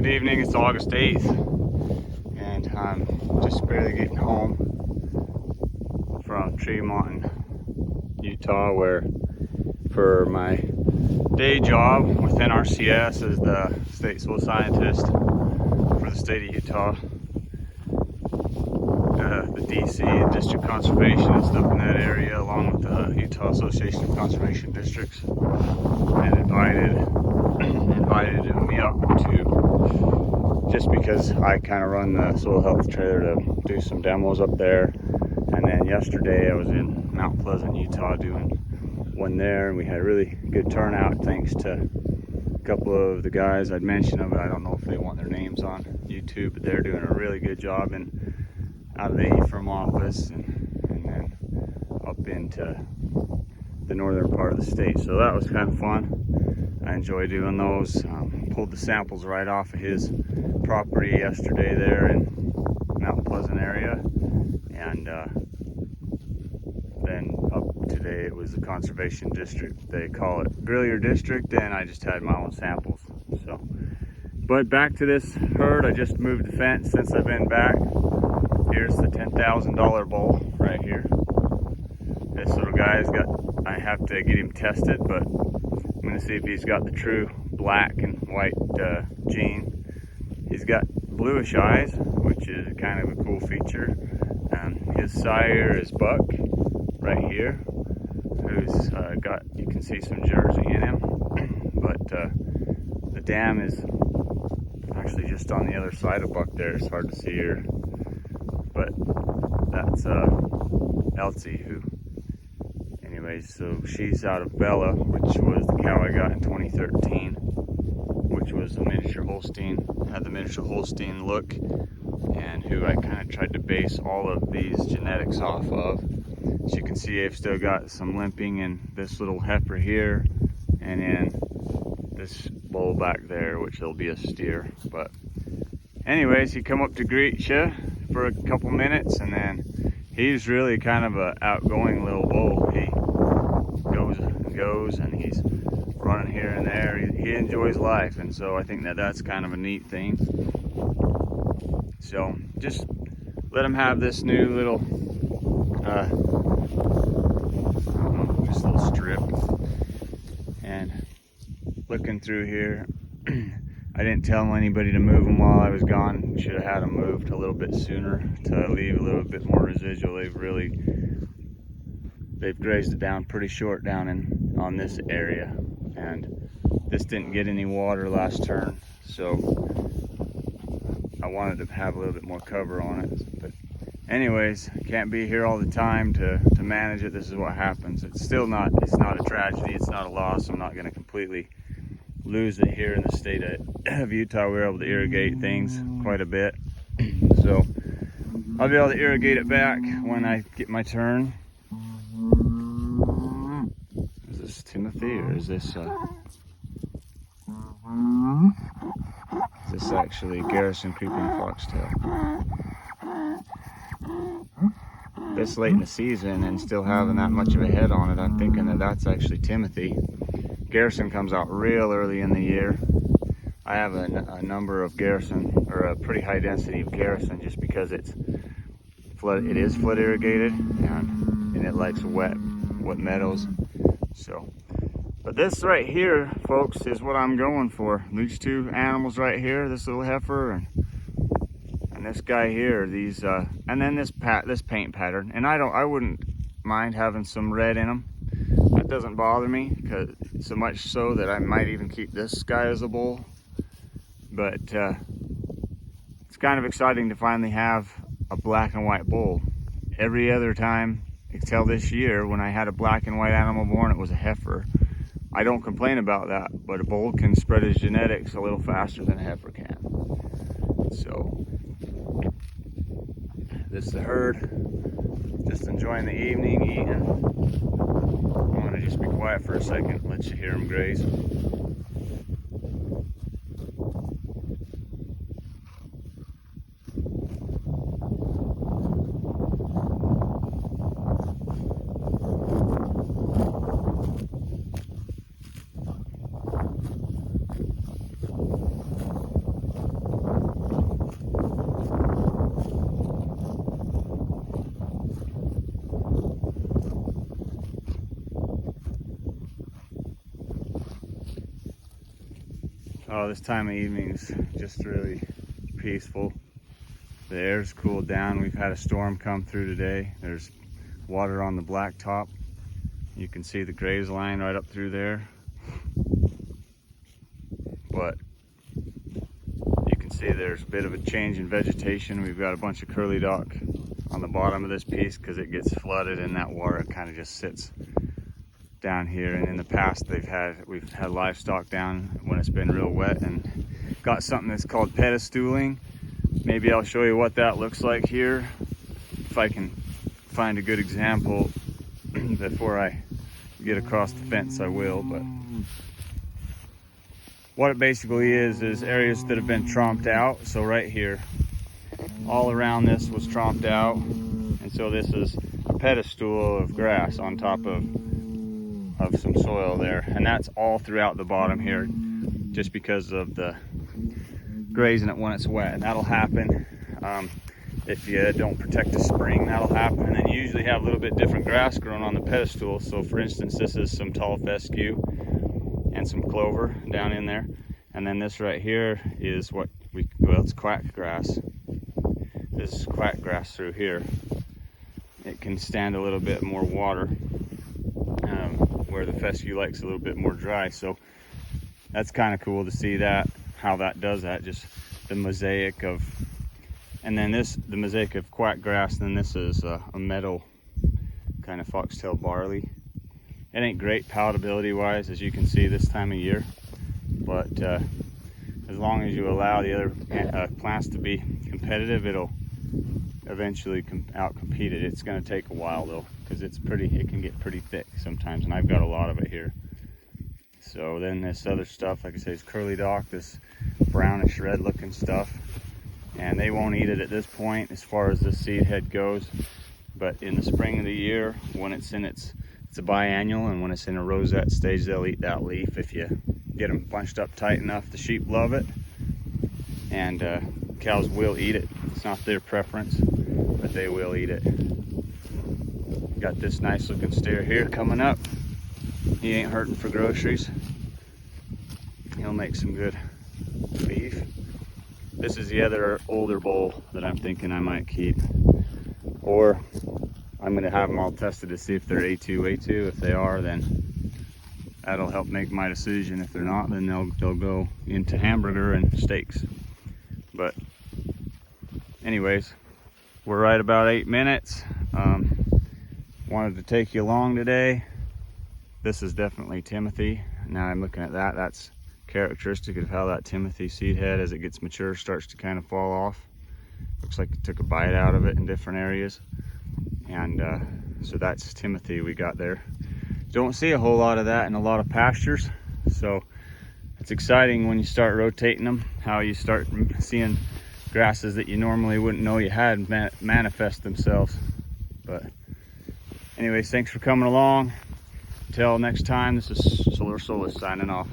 Good evening, it's August 8th, and I'm just barely getting home from Tremont, Utah, where for my day job with NRCS as the state soil scientist for the state of Utah, the DC District Conservation and stuff in that area, along with the Utah Association of Conservation Districts, and invited me up to, just because I kind of run the soil health trailer, to do some demos up there. And then yesterday I was in Mount Pleasant, Utah, doing one there, and we had a really good turnout thanks to a couple of the guys I'd mentioned them, but I don't know if they want their names on YouTube, but they're doing a really good job out of the Ephraim office and then up into the northern part of the state. So that was kind of fun. I enjoy doing those. Pulled the samples right off of his property yesterday there in Mount Pleasant area, and then up today it was the conservation district. They call it Grill Your District, and I just had my own samples. So, but back to this herd. I just moved the fence since I've been back. Here's the $10,000 bull right here. This little guy's got, I have to get him tested, but I'm gonna see if he's got the true black and white gene. He's got bluish eyes, which is kind of a cool feature. His sire is Buck right here, who's got, you can see some Jersey in him, but the dam is actually just on the other side of Buck there. It's hard to see her, but that's Elsie, who, anyways, so she's out of Bella, which was the cow I got in 2013, which was a miniature Holstein, had the miniature Holstein look, and who I kind of tried to base all of these genetics off of. As you can see, I've still got some limping in this little heifer here, and in this bull back there, which will be a steer. But anyways, he come up to greet you for a couple minutes, and then he's really kind of a outgoing little bull. He goes and he's running here and there. He enjoys life, and so I think that's kind of a neat thing. So just let him have this new little I don't know, this little strip. And looking through here, I didn't tell anybody to move them while I was gone. Should have had them moved a little bit sooner to leave a little bit more residual. They've grazed it down pretty short down on this area, and this didn't get any water last turn, so I wanted to have a little bit more cover on it. But anyways, can't be here all the time to manage it. This is what happens. It's not a tragedy, it's not a loss. I'm not going to completely lose it here in the state of Utah. We're able to irrigate things quite a bit, so I'll be able to irrigate it back when I get my turn. Is this Timothy, or is this actually Garrison creeping foxtail? This late in the season and still having that much of a head on it, I'm thinking that's actually Timothy. Garrison comes out real early in the year. I have a number of Garrison, or a pretty high density of Garrison, just because it is flood irrigated, and it likes wet meadows. So, but this right here, folks, is what I'm going for. These two animals right here, this little heifer and this guy here, these and then this paint pattern. And I wouldn't mind having some red in them. That doesn't bother me, because so much so that I might even keep this guy as a bull. But it's kind of exciting to finally have a black and white bull. Every other time until this year, when I had a black and white animal born, it was a heifer. I don't complain about that, but a bull can spread his genetics a little faster than a heifer can. So this is the herd, just enjoying the evening, eating. I want to just be quiet for a second, let you hear them graze. Oh, this time of evening's just really peaceful. The air's cooled down. We've had a storm come through today. There's water on the blacktop. You can see the graze line right up through there. But you can see there's a bit of a change in vegetation. We've got a bunch of curly dock on the bottom of this piece because it gets flooded and that water kind of just sits down here. And in the past we've had livestock down when it's been real wet, and got something that's called pedestooling. Maybe I'll show you what that looks like here if I can find a good example before I get across the fence. I will. But what it basically is areas that have been tromped out. So right here, all around this was tromped out, and so this is a pedestal of grass on top of some soil there, and that's all throughout the bottom here, just because of the grazing it when it's wet. And that'll happen if you don't protect the spring. That'll happen, and you usually have a little bit different grass growing on the pedestal. So for instance, this is some tall fescue and some clover down in there, and then this right here is what it's quack grass. This is quack grass through here. It can stand a little bit more water, where the fescue likes a little bit more dry. So that's kind of cool to see that, how that does that, just the mosaic of, and then the mosaic of quack grass. Then this is a meadow kind of foxtail barley. It ain't great palatability wise, as you can see this time of year, but as long as you allow the other plants to be competitive, it'll eventually out-compete it. It's going to take a while though, because it can get pretty thick sometimes, and I've got a lot of it here. So then this other stuff, like I say, is curly dock, this brownish red looking stuff, and they won't eat it at this point as far as the seed head goes. But in the spring of the year, when it's a biannual, and when it's in a rosette stage, they'll eat that leaf if you get them bunched up tight enough. The sheep love it, and cows will eat it. It's not their preference, but they will eat it. Got this nice looking steer here coming up. He ain't hurting for groceries. He'll make some good beef. This is the other older bull that I'm thinking I might keep, or I'm gonna have them all tested to see if they're A2. If they are, then that'll help make my decision. If they're not, then they'll go into hamburger and steaks. But anyways, we're right about 8 minutes. Wanted to take you along today. This is definitely Timothy. Now I'm looking at that. That's characteristic of how that Timothy seed head, as it gets mature, starts to kind of fall off. Looks like it took a bite out of it in different areas. And so that's Timothy we got there. Don't see a whole lot of that in a lot of pastures. So it's exciting when you start rotating them, how you start seeing grasses that you normally wouldn't know you had manifest themselves. But anyways, thanks for coming along. Until next time, this is Solar Solus signing off.